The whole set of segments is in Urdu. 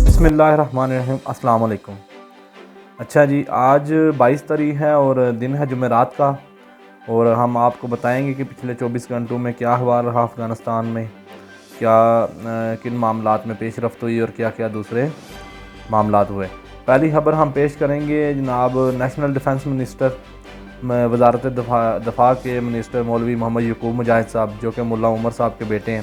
بسم اللہ الرحمن الرحیم، السلام علیکم۔ اچھا جی، آج 22 تاریخ ہے اور دن ہے جمعرات کا، اور ہم آپ کو بتائیں گے کہ پچھلے 24 گھنٹوں میں کیا احوال رہا افغانستان میں، کیا کن معاملات میں پیش رفت ہوئی اور کیا کیا دوسرے معاملات ہوئے۔ پہلی خبر ہم پیش کریں گے جناب نیشنل ڈیفنس منسٹر، وزارت دفاع کے منسٹر مولوی محمد یعقوب مجاہد صاحب، جو کہ ملا عمر صاحب کے بیٹے ہیں،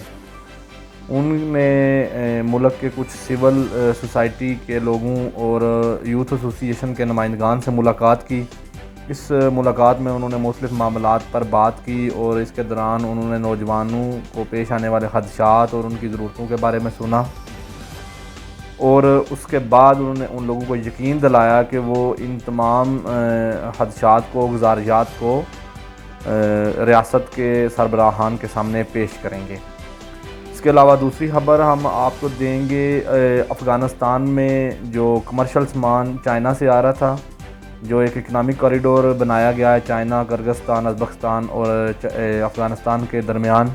ان نے ملک کے کچھ سول سوسائٹی کے لوگوں اور یوتھ ایسوسی ایشن کے نمائندگان سے ملاقات کی۔ اس ملاقات میں انہوں نے مختلف معاملات پر بات کی اور اس کے دوران انہوں نے نوجوانوں کو پیش آنے والے خدشات اور ان کی ضرورتوں کے بارے میں سنا، اور اس کے بعد انہوں نے ان لوگوں کو یقین دلایا کہ وہ ان تمام خدشات کو، گزارشات کو ریاست کے سربراہان کے سامنے پیش کریں گے۔ اس کے علاوہ دوسری خبر ہم آپ کو دیں گے، افغانستان میں جو کمرشل سامان چائنا سے آ رہا تھا، جو ایک اکنامک کوریڈور بنایا گیا ہے چائنا، کرغزستان، ازبکستان اور افغانستان کے درمیان،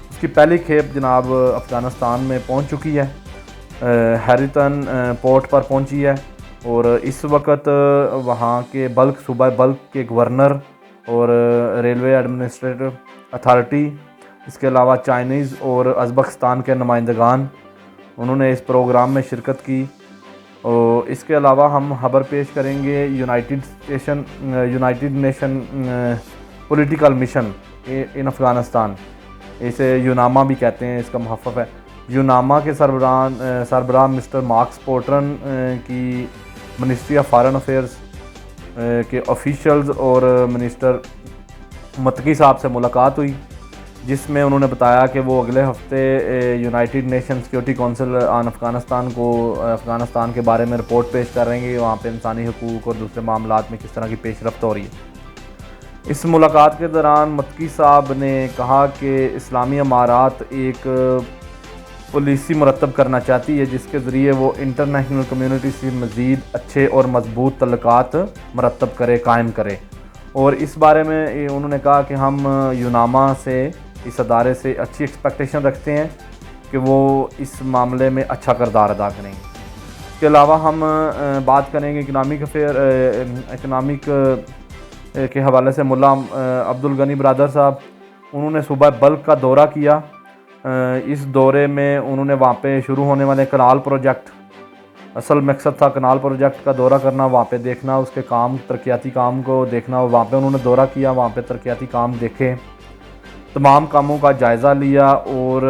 اس کی پہلی کھیپ جناب افغانستان میں پہنچ چکی ہے، ہیریتن پورٹ پر پہنچی ہے، اور اس وقت وہاں کے صوبہ بلخ کے گورنر اور ریلوے ایڈمنسٹریٹو اتھارٹی، اس کے علاوہ چائنیز اور ازبکستان کے نمائندگان، انہوں نے اس پروگرام میں شرکت کی۔ اور اس کے علاوہ ہم خبر پیش کریں گے یونائٹڈ نیشن پولیٹیکل مشن ان افغانستان، اسے یوناما بھی کہتے ہیں، اس کا مخفف ہے، یوناما کے سربراہ مسٹر مارکس پورٹرن کی منسٹری آف فارن افیئرز کے آفیشلز اور منسٹر متقی صاحب سے ملاقات ہوئی، جس میں انہوں نے بتایا کہ وہ اگلے ہفتے یونائٹڈ نیشن سیکورٹی کونسل آن افغانستان کے بارے میں رپورٹ پیش کر رہے ہیں، وہاں پہ انسانی حقوق اور دوسرے معاملات میں کس طرح کی پیش رفت ہو رہی ہے۔ اس ملاقات کے دوران متقی صاحب نے کہا کہ اسلامی امارات ایک پالیسی مرتب کرنا چاہتی ہے جس کے ذریعے وہ انٹرنیشنل کمیونٹی سے مزید اچھے اور مضبوط تعلقات مرتب کرے، قائم کرے، اور اس بارے میں انہوں نے کہا کہ ہم یوناما سے، اس ادارے سے اچھی ایکسپیکٹیشن رکھتے ہیں کہ وہ اس معاملے میں اچھا کردار ادا کریں گے۔ اس کے علاوہ ہم بات کریں گے اکنامک کے حوالے سے ملا عبدالغنی برادر صاحب، انہوں نے صوبہ بلخ کا دورہ کیا۔ اس دورے میں انہوں نے وہاں پہ شروع ہونے والے کنال پروجیکٹ، اصل مقصد تھا کنال پروجیکٹ کا دورہ کرنا، وہاں پہ دیکھنا، اس کے کام، ترقیاتی کام کو دیکھنا، وہاں پہ انہوں نے دورہ کیا، وہاں پہ ترقیاتی کام دیکھے، تمام کاموں کا جائزہ لیا اور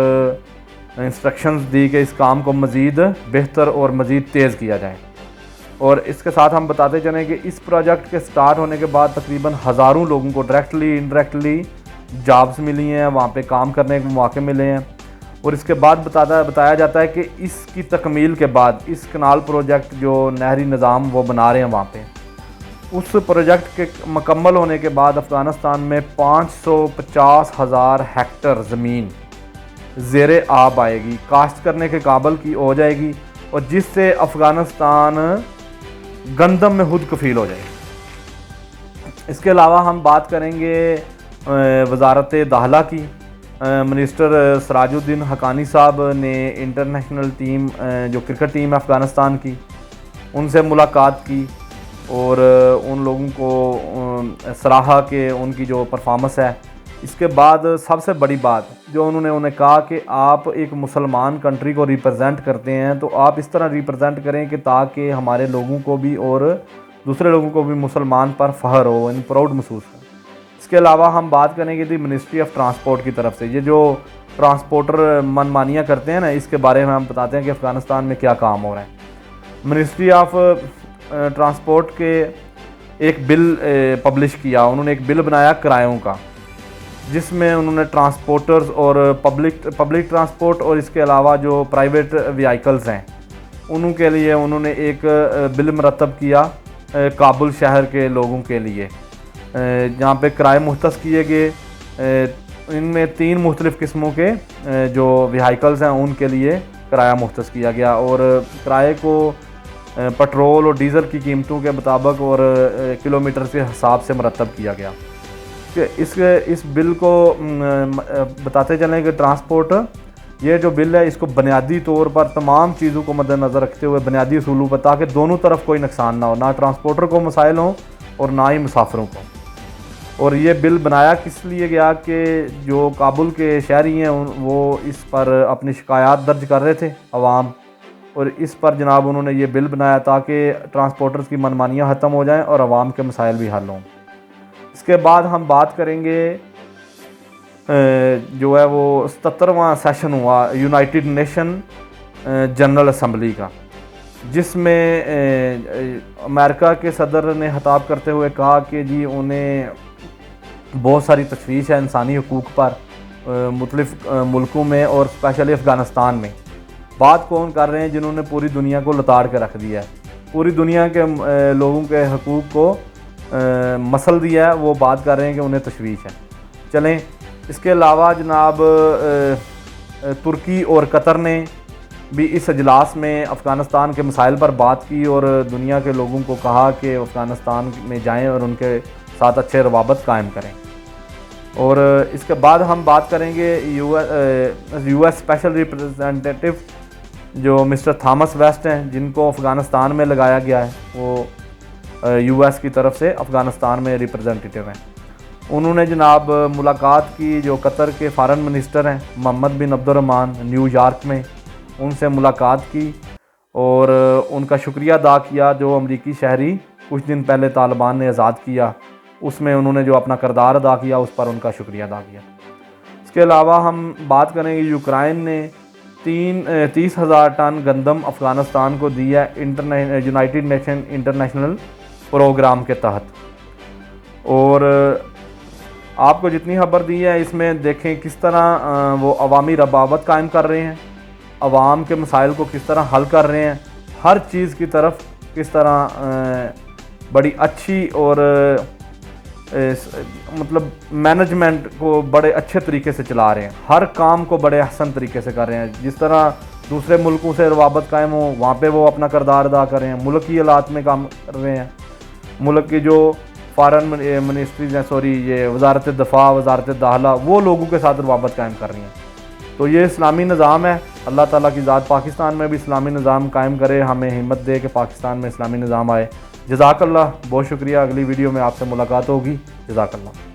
انسٹرکشنز دی کہ اس کام کو مزید بہتر اور مزید تیز کیا جائے۔ اور اس کے ساتھ ہم بتاتے چلیں کہ اس پروجیکٹ کے سٹارٹ ہونے کے بعد تقریباً ہزاروں لوگوں کو ڈائریکٹلی انڈائریکٹلی جابز ملی ہیں، وہاں پہ کام کرنے کے مواقع ملے ہیں، اور اس کے بعد بتایا جاتا ہے کہ اس کی تکمیل کے بعد اس کنال پروجیکٹ جو نہری نظام وہ بنا رہے ہیں وہاں پہ، اس پروجیکٹ کے مکمل ہونے کے بعد افغانستان میں 550,000 ہیکٹر زمین زیر آب آئے گی، کاشت کرنے کے قابل کی ہو جائے گی، اور جس سے افغانستان گندم میں خود کفیل ہو جائے گی۔ اس کے علاوہ ہم بات کریں گے وزارت داخلہ کی، منسٹر سراج الدین حقانی صاحب نے انٹرنیشنل ٹیم، جو کرکٹ ٹیم ہے افغانستان کی، ان سے ملاقات کی اور ان لوگوں کو سراہا کہ ان کی جو پرفارمنس ہے۔ اس کے بعد سب سے بڑی بات جو انہوں نے کہا کہ آپ ایک مسلمان کنٹری کو ریپرزینٹ کرتے ہیں تو آپ اس طرح ریپرزینٹ کریں کہ تاکہ ہمارے لوگوں کو بھی اور دوسرے لوگوں کو بھی مسلمان پر فخر ہو، ان پراؤڈ محسوس ہو۔ اس کے علاوہ ہم بات کریں گے منسٹری آف ٹرانسپورٹ کی طرف سے، یہ جو ٹرانسپورٹر من مانیاں کرتے ہیں نا، اس کے بارے میں ہم بتاتے ہیں کہ افغانستان میں کیا کام ہو رہا ہے۔ منسٹری آف ٹرانسپورٹ کے ایک بل پبلش کیا، انہوں نے ایک بل بنایا کرایوں کا، جس میں انہوں نے ٹرانسپورٹرز اور پبلک ٹرانسپورٹ اور اس کے علاوہ جو پرائیویٹ وہیکلز ہیں انہوں کے لیے انہوں نے ایک بل مرتب کیا کابل شہر کے لوگوں کے لیے، جہاں پہ کرائے مختص کیے گئے، ان میں 3 مختلف قسموں کے جو وہیکلز ہیں ان کے لیے کرایہ مختص کیا گیا، اور کرائے کو پٹرول اور ڈیزل کی قیمتوں کے مطابق اور کلومیٹر کے حساب سے مرتب کیا گیا۔ اس بل کو بتاتے چلیں کہ ٹرانسپورٹ یہ جو بل ہے اس کو بنیادی طور پر تمام چیزوں کو مد نظر رکھتے ہوئے بنیادی اصولوں پر، تاکہ دونوں طرف کوئی نقصان نہ ہو، نہ ٹرانسپورٹر کو مسائل ہوں اور نہ ہی مسافروں کو۔ اور یہ بل بنایا کس لیے گیا کہ جو کابل کے شہری ہیں وہ اس پر اپنی شکایات درج کر رہے تھے عوام، اور اس پر جناب انہوں نے یہ بل بنایا تاکہ ٹرانسپورٹرز کی منمانیاں ختم ہو جائیں اور عوام کے مسائل بھی حل ہوں۔ اس کے بعد ہم بات کریں گے جو ہے وہ 77واں سیشن ہوا یونائٹڈ نیشن جنرل اسمبلی کا، جس میں امریکہ کے صدر نے خطاب کرتے ہوئے کہا کہ جی انہیں بہت ساری تشویش ہے انسانی حقوق پر مختلف ملکوں میں، اور اسپیشلی افغانستان میں۔ بات کون کر رہے ہیں؟ جنہوں نے پوری دنیا کو لتاڑ کے رکھ دیا ہے، پوری دنیا کے لوگوں کے حقوق کو مسل دیا ہے، وہ بات کر رہے ہیں کہ انہیں تشویش ہے۔ چلیں اس کے علاوہ جناب ترکی اور قطر نے بھی اس اجلاس میں افغانستان کے مسائل پر بات کی اور دنیا کے لوگوں کو کہا کہ افغانستان میں جائیں اور ان کے ساتھ اچھے روابط قائم کریں۔ اور اس کے بعد ہم بات کریں گے یو ایس اسپیشل ریپرزینٹیٹیو جو مسٹر تھامس ویسٹ ہیں، جن کو افغانستان میں لگایا گیا ہے، وہ یو ایس کی طرف سے افغانستان میں ریپرزینٹیٹیو ہیں۔ انہوں نے جناب ملاقات کی جو قطر کے فارن منسٹر ہیں محمد بن عبد الرحمن، نیو یارک میں ان سے ملاقات کی اور ان کا شکریہ ادا کیا جو امریکی شہری کچھ دن پہلے طالبان نے آزاد کیا، اس میں انہوں نے جو اپنا کردار ادا کیا اس پر ان کا شکریہ ادا کیا۔ اس کے علاوہ ہم بات کریں گے یوکرائن نے 30,000 ٹن گندم افغانستان کو دی ہے یونائٹڈ نیشن انٹرنیشنل پروگرام کے تحت۔ اور آپ کو جتنی خبر دی ہے اس میں دیکھیں کس طرح وہ عوامی ربابت قائم کر رہے ہیں، عوام کے مسائل کو کس طرح حل کر رہے ہیں، ہر چیز کی طرف کس طرح بڑی اچھی اور مطلب مینجمنٹ کو بڑے اچھے طریقے سے چلا رہے ہیں، ہر کام کو بڑے احسن طریقے سے کر رہے ہیں۔ جس طرح دوسرے ملکوں سے روابط قائم ہو وہاں پہ وہ اپنا کردار ادا کر رہے ہیں، ملک کی حالات میں کام کر رہے ہیں، ملک کی جو فارن منسٹریز ہیں یہ وزارت دفاع، وزارت داخلہ، وہ لوگوں کے ساتھ روابط قائم کر رہی ہیں۔ تو یہ اسلامی نظام ہے۔ اللہ تعالیٰ کی ذات پاکستان میں بھی اسلامی نظام قائم کرے، ہمیں ہمت دے کہ پاکستان میں اسلامی نظام آئے۔ جزاک اللہ، بہت شکریہ۔ اگلی ویڈیو میں آپ سے ملاقات ہوگی۔ جزاک اللہ۔